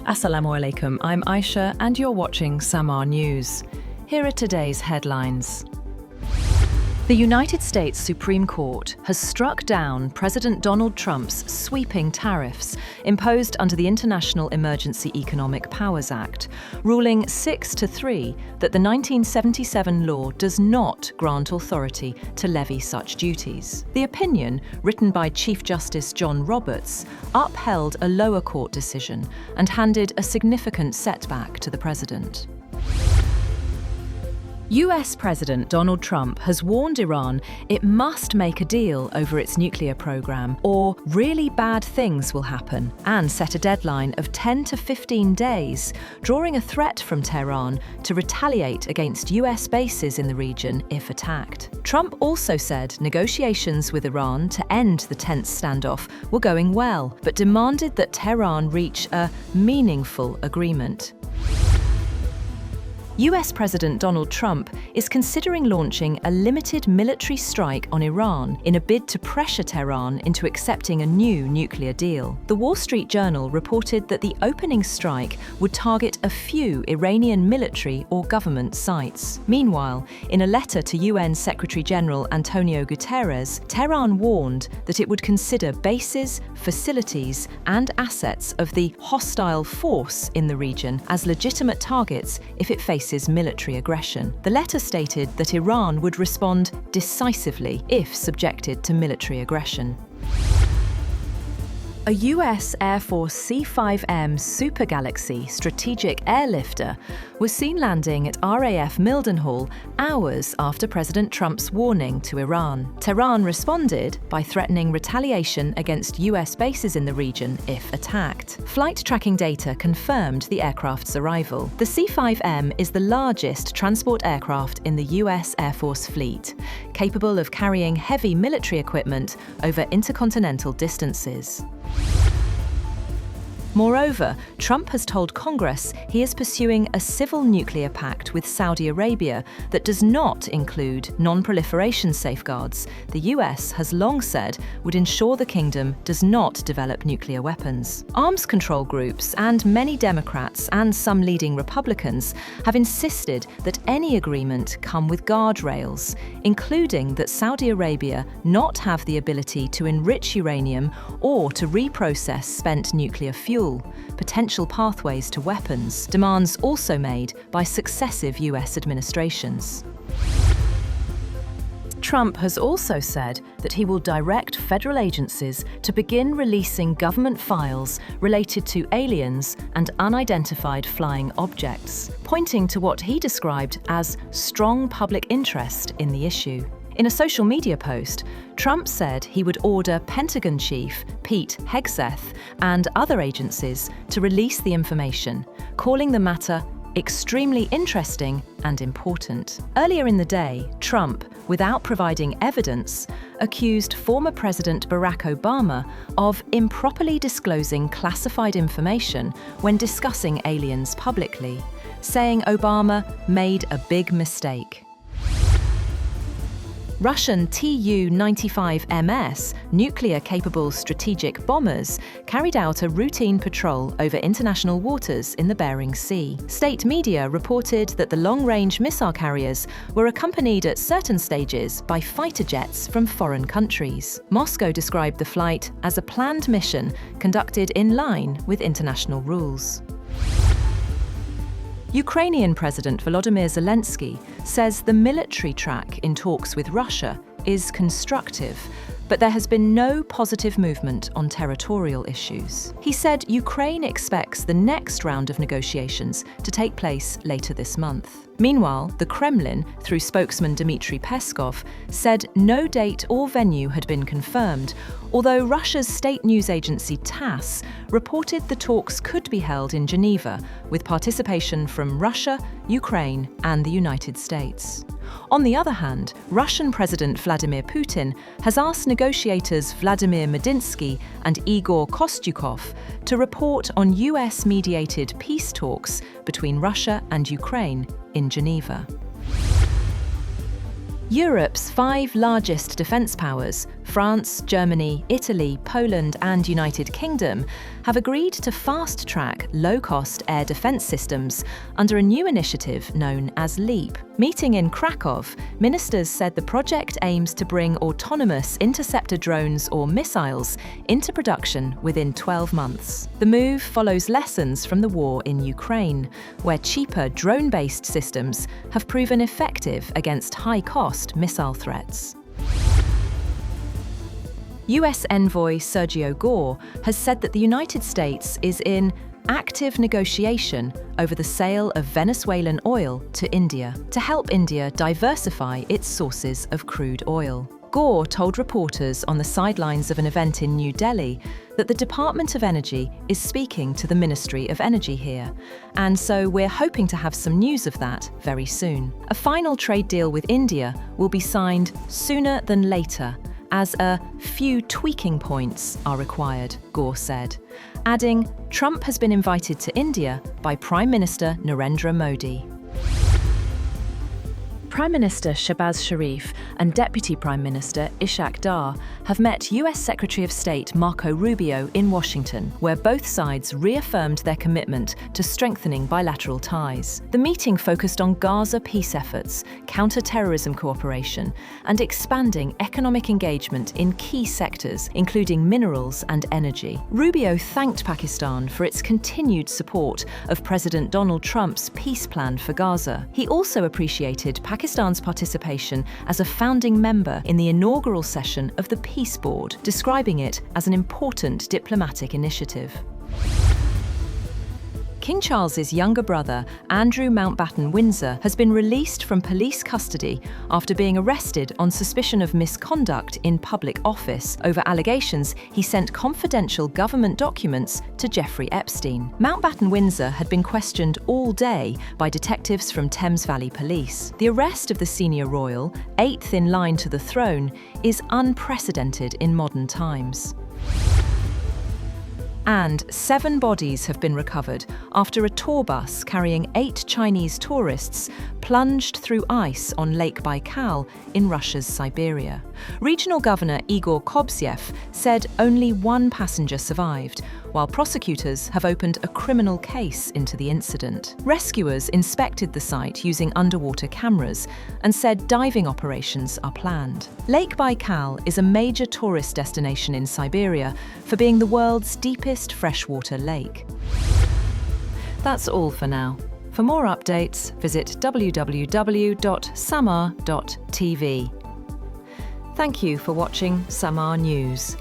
Assalamu alaikum, I'm Aisha and you're watching Samar News. Here are today's headlines. The United States Supreme Court has struck down President Donald Trump's sweeping tariffs imposed under the International Emergency Economic Powers Act, ruling 6-3 that the 1977 law does not grant authority to levy such duties. The opinion, written by Chief Justice John Roberts, upheld a lower court decision and handed a significant setback to the president. US President Donald Trump has warned Iran it must make a deal over its nuclear program or really bad things will happen, and set a deadline of 10 to 15 days, drawing a threat from Tehran to retaliate against US bases in the region if attacked. Trump also said negotiations with Iran to end the tense standoff were going well, but demanded that Tehran reach a meaningful agreement. US President Donald Trump is considering launching a limited military strike on Iran in a bid to pressure Tehran into accepting a new nuclear deal. The Wall Street Journal reported that the opening strike would target a few Iranian military or government sites. Meanwhile, in a letter to UN Secretary-General Antonio Guterres, Tehran warned that it would consider bases, facilities, and assets of the hostile force in the region as legitimate targets if it faces military aggression. The letter stated that Iran would respond decisively if subjected to military aggression. A US Air Force C-5M Super Galaxy strategic airlifter was seen landing at RAF Mildenhall hours after President Trump's warning to Iran. Tehran responded by threatening retaliation against US bases in the region if attacked. Flight tracking data confirmed the aircraft's arrival. The C-5M is the largest transport aircraft in the US Air Force fleet, capable of carrying heavy military equipment over intercontinental distances. Moreover, Trump has told Congress he is pursuing a civil nuclear pact with Saudi Arabia that does not include non-proliferation safeguards the US has long said would ensure the kingdom does not develop nuclear weapons. Arms control groups and many Democrats and some leading Republicans have insisted that any agreement come with guardrails, including that Saudi Arabia not have the ability to enrich uranium or to reprocess spent nuclear fuel, potential pathways to weapons, demands also made by successive US administrations. Trump has also said that he will direct federal agencies to begin releasing government files related to aliens and unidentified flying objects, pointing to what he described as strong public interest in the issue. In a social media post, Trump said he would order Pentagon Chief Pete Hegseth and other agencies to release the information, calling the matter extremely interesting and important. Earlier in the day, Trump, without providing evidence, accused former President Barack Obama of improperly disclosing classified information when discussing aliens publicly, saying Obama made a big mistake. Russian Tu-95MS nuclear-capable strategic bombers carried out a routine patrol over international waters in the Bering Sea. State media reported that the long-range missile carriers were accompanied at certain stages by fighter jets from foreign countries. Moscow described the flight as a planned mission conducted in line with international rules. Ukrainian President Volodymyr Zelensky says the military track in talks with Russia is constructive, but there has been no positive movement on territorial issues. He said Ukraine expects the next round of negotiations to take place later this month. Meanwhile, the Kremlin, through spokesman Dmitry Peskov, said no date or venue had been confirmed, although Russia's state news agency TASS reported the talks could be held in Geneva, with participation from Russia, Ukraine, and the United States. On the other hand, Russian President Vladimir Putin has asked negotiators Vladimir Medinsky and Igor Kostyukov to report on US-mediated peace talks between Russia and Ukraine in Geneva. Europe's 5 largest defence powers, France, Germany, Italy, Poland and United Kingdom, have agreed to fast-track low-cost air defence systems under a new initiative known as LEAP. Meeting in Krakow, ministers said the project aims to bring autonomous interceptor drones or missiles into production within 12 months. The move follows lessons from the war in Ukraine, where cheaper drone-based systems have proven effective against high-cost missile threats. US envoy Sergio Gore has said that the United States is in active negotiation over the sale of Venezuelan oil to India to help India diversify its sources of crude oil. Gore told reporters on the sidelines of an event in New Delhi that the Department of Energy is speaking to the Ministry of Energy here, and so we're hoping to have some news of that very soon. A final trade deal with India will be signed sooner than later, as a few tweaking points are required, Gore said, adding, Trump has been invited to India by Prime Minister Narendra Modi. Prime Minister Shehbaz Sharif and Deputy Prime Minister Ishaq Dar have met US Secretary of State Marco Rubio in Washington, where both sides reaffirmed their commitment to strengthening bilateral ties. The meeting focused on Gaza peace efforts, counter-terrorism cooperation, and expanding economic engagement in key sectors, including minerals and energy. Rubio thanked Pakistan for its continued support of President Donald Trump's peace plan for Gaza. He also appreciated Pakistan's participation as a founding member in the inaugural session of the Peace Board, describing it as an important diplomatic initiative. King Charles's younger brother, Andrew Mountbatten Windsor, has been released from police custody after being arrested on suspicion of misconduct in public office over allegations he sent confidential government documents to Jeffrey Epstein. Mountbatten Windsor had been questioned all day by detectives from Thames Valley Police. The arrest of the senior royal, 8th in line to the throne, is unprecedented in modern times. And 7 bodies have been recovered after a tour bus carrying 8 Chinese tourists plunged through ice on Lake Baikal in Russia's Siberia. Regional Governor Igor Kobzyev said only 1 passenger survived, while prosecutors have opened a criminal case into the incident. Rescuers inspected the site using underwater cameras and said diving operations are planned. Lake Baikal is a major tourist destination in Siberia for being the world's deepest freshwater lake. That's all for now. For more updates, visit www.samar.tv. Thank you for watching Samar News.